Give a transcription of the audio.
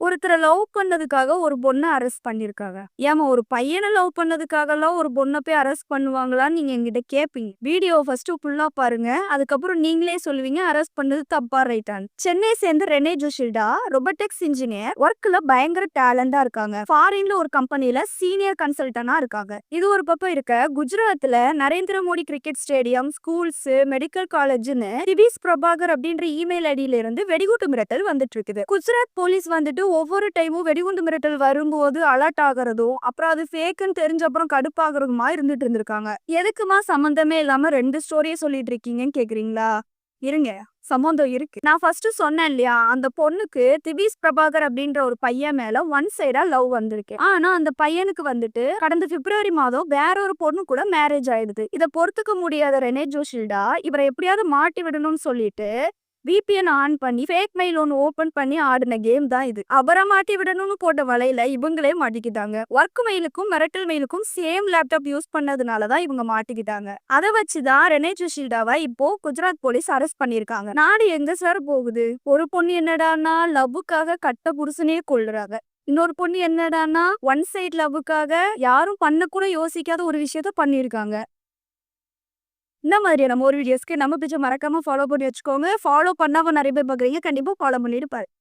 ஒருத்தர லவ் பண்ணதுக்காக ஒரு பொண்ண அரெஸ்ட் பண்ணியிருக்காங்க. ஏம்மா ஒரு பையன லவ் பண்ணதுக்காகலாம் ஒரு பொண்ண போய் அரெஸ்ட் பண்ணுவாங்களான்னு நீங்க என்கிட்ட கேட்பீங்க. வீடியோ ஃபர்ஸ்ட்டு ஃபுல்லா பாருங்க. அதுக்கப்புறம் நீங்களே சொல்லுவீங்க அரெஸ்ட் பண்ணது தப்பா ரைட்டான்னு. சென்னையை சேர்ந்த ரெனே ஜோஷில்டா ரொபோட்டிக்ஸ் இன்ஜினியர் ஒர்க்ல பயங்கர டேலண்டா இருக்காங்க. ஃபாரின்ல ஒரு கம்பெனில சீனியர் கன்சல்டனா இருக்காங்க. இது ஒரு பக்கம் இருக்க குஜராத்ல Narendra Modi cricket stadium, schools, medical காலேஜ்னு திவிஸ் பிரபாகர் அப்படின்ற இமெயில் ஐடியில இருந்து வெடிகுண்டு மிரட்டல் வந்துட்டு இருக்குது. குஜராத் போலீஸ் வந்துட்டு ஒவ்வொரு டைமும் வெடிகுண்டு மிரட்டல் வரும்போது அலர்ட் ஆகுறதும் அப்புறம் அது ஃபேக்குன்னு தெரிஞ்ச அப்புறம் கடுப்பாகிறதுமா இருந்துட்டு இருந்திருக்காங்க. எதுக்குமா சம்பந்தமே இல்லாம 2 ஸ்டோரியை சொல்லிட்டு இருக்கீங்கன்னு கேக்குறீங்களா? இருங்க, சம்பந்தம் இருக்கு. நான் ஃபர்ஸ்ட் சொன்னேன் இல்லையா, அந்த பொண்ணுக்கு திவிஸ் பிரபாகர் அப்படின்ற ஒரு பையன் மேல ஒன் சைடா லவ் வந்திருக்கு. ஆனா அந்த பையனுக்கு வந்துட்டு கடந்த பிப்ரவரி மாதம் வேற ஒரு பொண்ணு கூட மேரேஜ் ஆயிடுது. இதை பொறுத்துக்க முடியாத ரெனே ஜோஷில்டா இவரை எப்படியாவது மாட்டி விடணும்னு சொல்லிட்டு VPN ஆன் பண்ணி ஃபேக் மெயில் ஒன்று ஓபன் பண்ணி ஆடின கேம் தான் இது. அவரை மாட்டி விடணும்னு போட்ட வலையில இவங்களே மாட்டிக்கிட்டாங்க. ஒர்க் மெயிலுக்கும் மிரட்டல் மெயிலுக்கும் சேம் லேப்டாப் யூஸ் பண்ணதுனால தான் இவங்க மாட்டிக்கிட்டாங்க. அதை வச்சுதான் ரெனே ஜோஷில்டாவை இப்போ குஜராத் போலீஸ் அரெஸ்ட் பண்ணிருக்காங்க. நாடு எங்க சார் போகுது? ஒரு பொண்ணு என்னடான்னா லவ்வுக்காக கட்ட புருஷனே கொள்ளுறாங்க. இன்னொரு பொண்ணு என்னடான்னா ஒன் சைட் லவ்வுக்காக யாரும் பண்ண கூட யோசிக்காத ஒரு விஷயத்த பண்ணிருக்காங்க. இந்த மாதிரியான மோர் வீடியோஸ்க்கு நம்ம பேஜை மறக்காம ஃபாலோ பண்ணி வச்சுக்கோங்க. ஃபாலோ பண்ணாம நிறைய பேர் பார்க்குறீங்க. கண்டிப்பா ஃபாலோ பண்ணிட்டு பாருங்க.